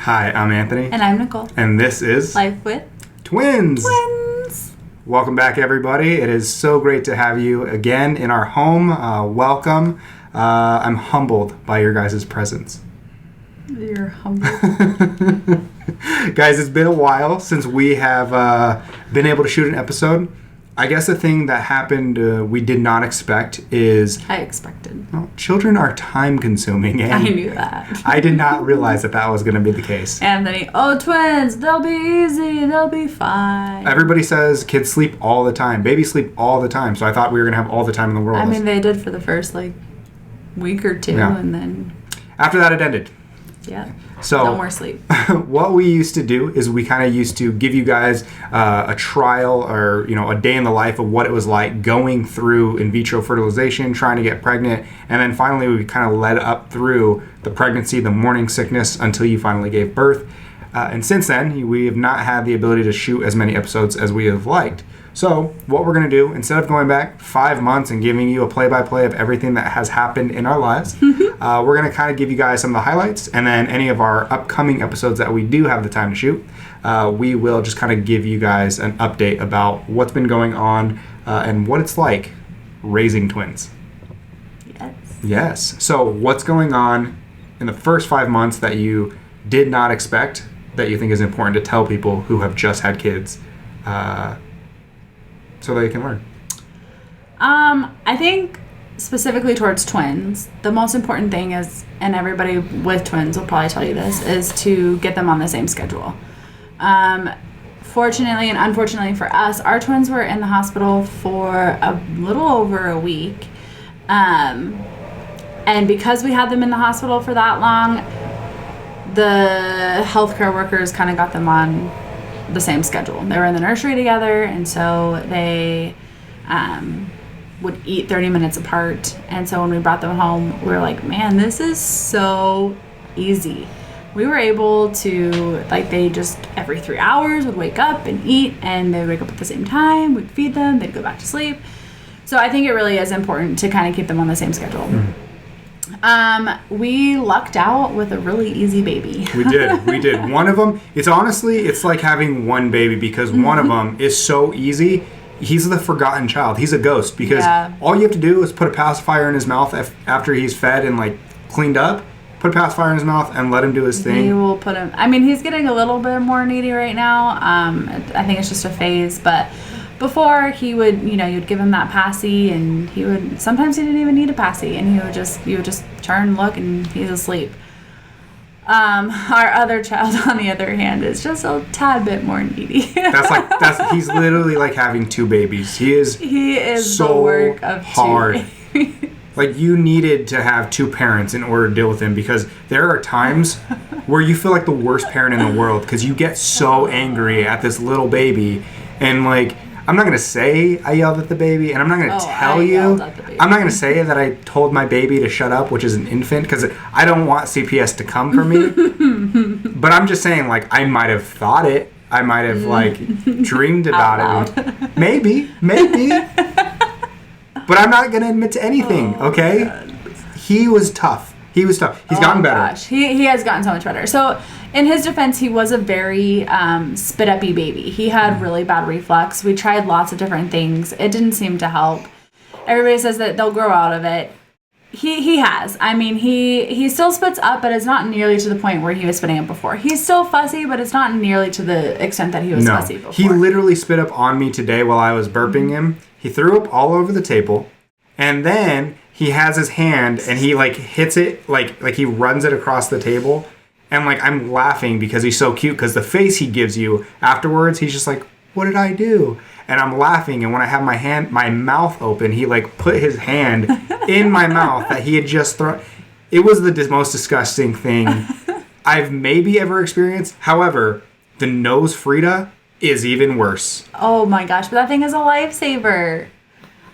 Hi, I'm Anthony. And I'm Nicole. And this is Life with Twins. Twins. Welcome back, everybody. It is so great to have you again in our home. Welcome. I'm humbled by your guys' presence. You're humble. Guys, it's been a while since we have been able to shoot an episode. I guess the thing that happened we did not expect is... I expected. Well, children are time-consuming. And I knew that. I did not realize that was going to be the case. Anthony, twins, they'll be easy, they'll be fine. Everybody says kids sleep all the time. Babies sleep all the time. So I thought we were going to have all the time in the world. I mean, they did for the first, week or two, Yeah. And then... After that, it ended. Yeah. So no more sleep. What we used to do is we kind of used to give you guys a trial or a day in the life of what it was like going through in vitro fertilization, trying to get pregnant, and then finally we kind of led up through the pregnancy, the morning sickness until you finally gave birth. And since then, we have not had the ability to shoot as many episodes as we have liked. So what we're going to do, instead of going back 5 months and giving you a play-by-play of everything that has happened in our lives, we're going to kind of give you guys some of the highlights, and then any of our upcoming episodes that we do have the time to shoot, we will just kind of give you guys an update about what's been going on and what it's like raising twins. Yes. Yes. So what's going on in the first 5 months that you did not expect that you think is important to tell people who have just had kids so they can learn? I think specifically towards twins, the most important thing is, and everybody with twins will probably tell you this, is to get them on the same schedule. Fortunately and unfortunately for us, our twins were in the hospital for a little over a week. And because we had them in the hospital for that long, the healthcare workers kind of got them on the same schedule. They were in the nursery together, and so they would eat 30 minutes apart. And so when we brought them home, we were like, man, this is so easy. We were able to, they just every 3 hours would wake up and eat, and they would wake up at the same time. We'd feed them, they'd go back to sleep. So I think it really is important to kind of keep them on the same schedule. Mm-hmm. We lucked out with a really easy baby. We did. One of them, it's like having one baby because one of them is so easy. He's the forgotten child. He's a ghost because all you have to do is put a pacifier in his mouth after he's fed and cleaned up. Put a pacifier in his mouth and let him do his thing. He will put him, he's getting a little bit more needy right now. I think it's just a phase, but before he would, you'd give him that passy, and sometimes he didn't even need a passy, and you would just turn, look, and he's asleep. Our other child, on the other hand, is just a tad bit more needy. He's literally like having two babies. He is so the work of hard. You needed to have two parents in order to deal with him, because there are times where you feel like the worst parent in the world because you get so angry at this little baby, and I'm not going to say I yelled at the baby, and I'm not going to tell you. I'm not going to say that I told my baby to shut up, which is an infant, because I don't want CPS to come for me. But I'm just saying, I might have thought it. I might have, dreamed about it. Maybe. But I'm not going to admit to anything, okay? God. He was tough. He's gotten better. Gosh. He has gotten so much better. So, in his defense, he was a very spit-uppy baby. He had really bad reflux. We tried lots of different things. It didn't seem to help. Everybody says that they'll grow out of it. He has. He still spits up, but it's not nearly to the point where he was spitting up before. He's still fussy, but it's not nearly to the extent that he was fussy before. He literally spit up on me today while I was burping him. He threw up all over the table, and then he has his hand, and he hits it, like he runs it across the table. And I'm laughing because he's so cute, because the face he gives you afterwards, he's just like, what did I do? And I'm laughing, and when I have my mouth open, he put his hand in my mouth that he had just thrown. It was the most disgusting thing I've maybe ever experienced. However, the nose Frida is even worse. Oh my gosh, but that thing is a lifesaver.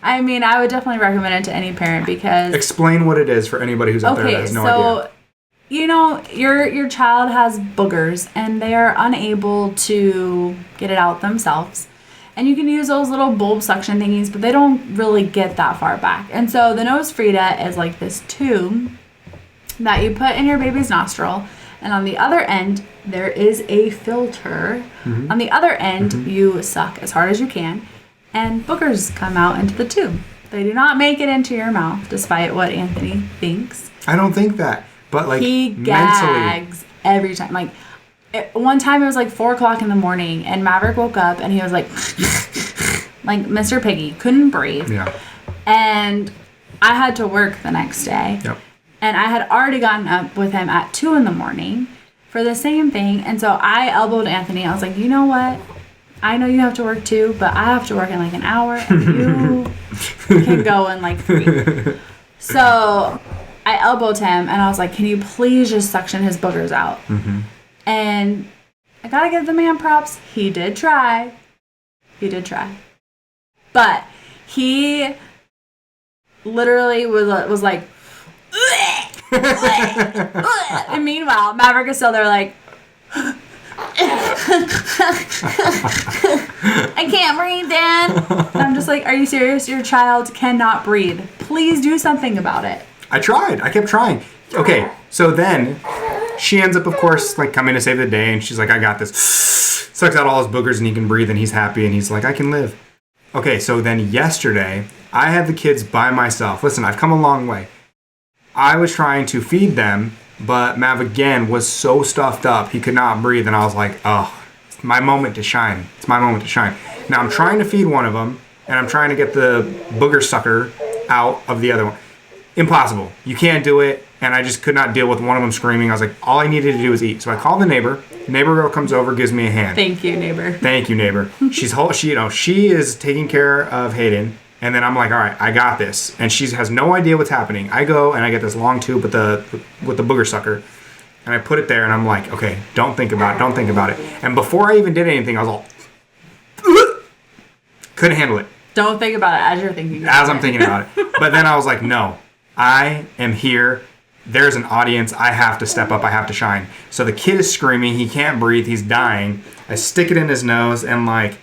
I would definitely recommend it to any parent, because... Explain what it is for anybody who's out there that has no idea. Your child has boogers, and they are unable to get it out themselves. And you can use those little bulb suction thingies, but they don't really get that far back. And so the nose Frida is this tube that you put in your baby's nostril, And on the other end, there is a filter. On the other end, you suck as hard as you can, and boogers come out into the tube. They do not make it into your mouth, despite what Anthony thinks. I don't think that. But like He mentally. gags every time. Like one time it was like 4:00 in the morning, and Maverick woke up and he was like Mr. Piggy, couldn't breathe. Yeah. And I had to work the next day. Yep. And I had already gotten up with him at 2 in the morning for the same thing. And so I elbowed Anthony. I was like, you know what? I know you have to work too, but I have to work in like an hour, and you can go in like 3. So I elbowed him, and I was like, can you please just suction his boogers out? And I gotta give the man props. He did try. But he literally was like, and meanwhile, Maverick is still there like, I can't breathe, Dad. And I'm just like, are you serious? Your child cannot breathe. Please do something about it. I tried. I kept trying. Okay, so then she ends up, of course, like coming to save the day, and she's like, I got this. Sucks out all his boogers, and he can breathe, and he's happy, and he's like, I can live. Okay, so then yesterday, I had the kids by myself. Listen, I've come a long way. I was trying to feed them, but Mav again was so stuffed up, he could not breathe, and I was like, oh, it's my moment to shine. It's my moment to shine. Now I'm trying to feed one of them, and I'm trying to get the booger sucker out of the other one. Impossible. You can't do it, and I just could not deal with one of them screaming. I was like, all I needed to do was eat. So I called the neighbor. The neighbor girl comes over, gives me a hand. Thank you, neighbor. Thank you, neighbor. She is taking care of Hayden. And then I'm like, all right, I got this. And she has no idea what's happening. I go and I get this long tube with the booger sucker. And I put it there and I'm like, okay, don't think about it. And before I even did anything, I was all, couldn't handle it. Don't think about it as you're thinking about it. As I'm thinking about it. But then I was like, no, I am here. There's an audience. I have to step up. I have to shine. So the kid is screaming. He can't breathe. He's dying. I stick it in his nose and like,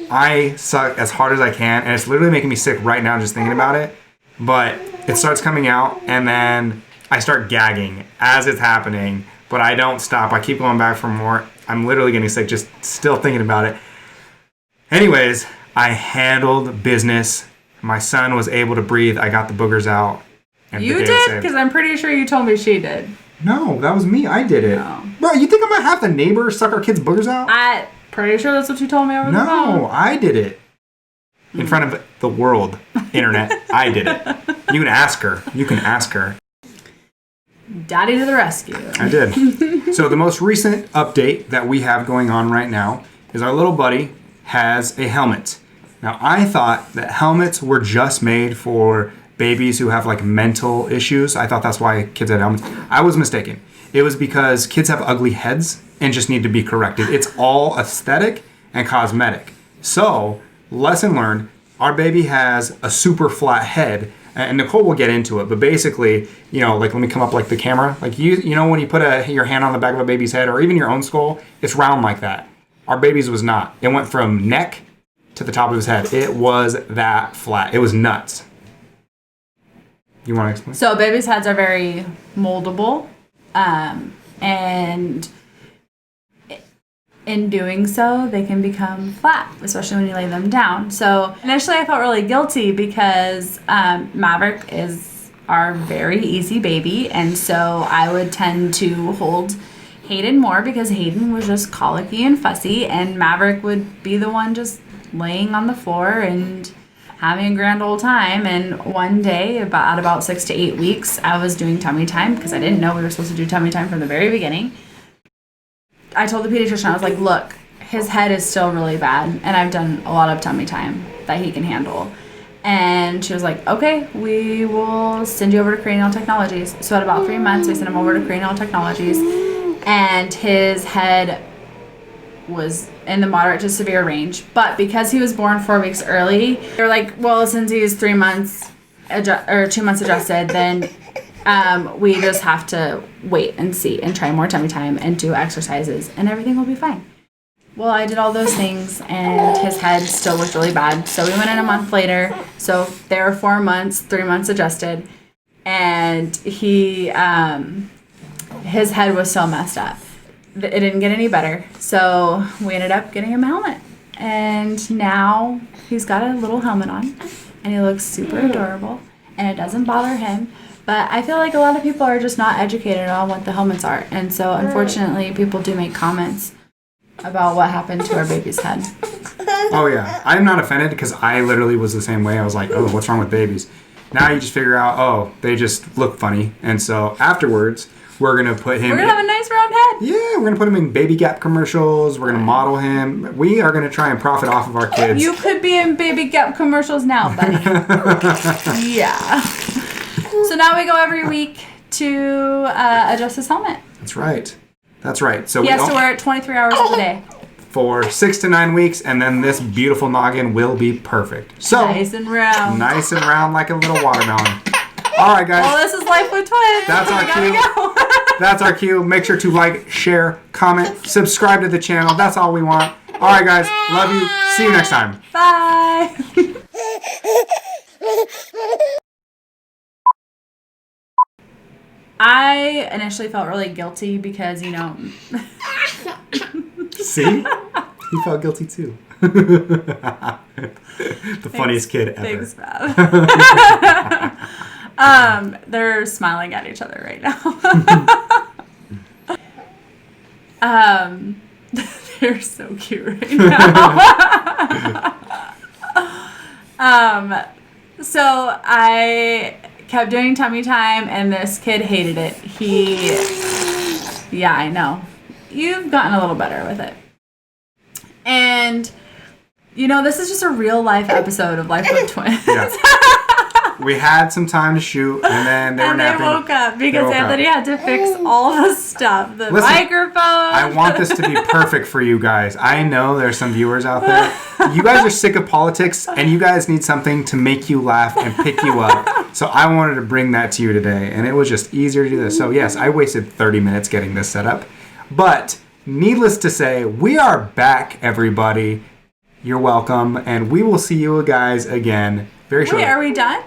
I suck as hard as I can, and it's literally making me sick right now just thinking about it. But it starts coming out, and then I start gagging as it's happening, but I don't stop. I keep going back for more. I'm literally getting sick just still thinking about it. Anyways, I handled business. My son was able to breathe. I got the boogers out. And you did? Because I'm pretty sure you told me she did. No, that was me. I did it. No. Bro, you think I'm going to have the neighbor suck our kids' boogers out? Pretty sure that's what you told me over the phone. No, I did it. In front of the world, internet, I did it. You can ask her. Daddy to the rescue. I did. So the most recent update that we have going on right now is our little buddy has a helmet. Now, I thought that helmets were just made for babies who have like mental issues. I thought that's why kids had helmets. I was mistaken. It was because kids have ugly heads and just need to be corrected. It's all aesthetic and cosmetic. So, lesson learned, our baby has a super flat head, and Nicole will get into it, but basically, like let me come up like the camera. Like you know when you put your hand on the back of a baby's head or even your own skull, it's round like that. Our baby's was not. It went from neck to the top of his head. It was that flat. It was nuts. You want to explain? So babies' heads are very moldable, and in doing so, they can become flat, especially when you lay them down. So initially I felt really guilty because Maverick is our very easy baby, and so I would tend to hold Hayden more because Hayden was just colicky and fussy, and Maverick would be the one just laying on the floor and having a grand old time. And one day, at about 6 to 8 weeks, I was doing tummy time because I didn't know we were supposed to do tummy time from the very beginning. I told the pediatrician, I was like, look, his head is still really bad, and I've done a lot of tummy time that he can handle. And she was like, okay, we will send you over to Cranial Technologies. So at about 3 months, we sent him over to Cranial Technologies, and his head was in the moderate to severe range. But because he was born 4 weeks early, they were like, well, since he's 3 months or 2 months adjusted, then we just have to wait and see and try more tummy time and do exercises, and everything will be fine. Well, I did all those things, and his head still looked really bad. So we went in a month later. So there were 4 months, 3 months adjusted, and he his head was so messed up. It didn't get any better. So we ended up getting him a helmet. And now he's got a little helmet on. And he looks super adorable. And it doesn't bother him. But I feel like a lot of people are just not educated on what the helmets are. And so, unfortunately, people do make comments about what happened to our baby's head. Oh, yeah. I'm not offended because I literally was the same way. I was like, oh, what's wrong with babies? Now you just figure out, oh, they just look funny. And so afterwards, we're going to put him... We're going to have a nice round head. Yeah, we're going to put him in Baby Gap commercials. We're going to model him. We are going to try and profit off of our kids. You could be in Baby Gap commercials now, buddy. Yeah. So now we go every week to adjust his helmet. That's right. That's right. So he has to wear it 23 hours of the day. For 6 to 9 weeks, and then this beautiful noggin will be perfect. So nice and round. Nice and round like a little watermelon. All right, guys. Well, this is Life with Twins. That's our cue. Go. That's our cue. Make sure to like, share, comment, subscribe to the channel. That's all we want. All right, guys. Love you. See you next time. Bye. I initially felt really guilty because, you know... See? He felt guilty too. The funniest kid ever. Thanks, Matt. They're smiling at each other right now. They're so cute right now. So I kept doing tummy time, and this kid hated it. Yeah, I know. You've gotten a little better with it. And, you know, this is just a real life episode of Life with Twins. Yeah. We had some time to shoot, and then they were napping. They woke up because Anthony had to fix all the stuff. The microphone. I want this to be perfect for you guys. I know there's some viewers out there. You guys are sick of politics, and you guys need something to make you laugh and pick you up. So I wanted to bring that to you today, and it was just easier to do this. So yes, I wasted 30 minutes getting this set up. But needless to say, we are back, everybody. You're welcome, and we will see you guys again very shortly. Wait, are we done?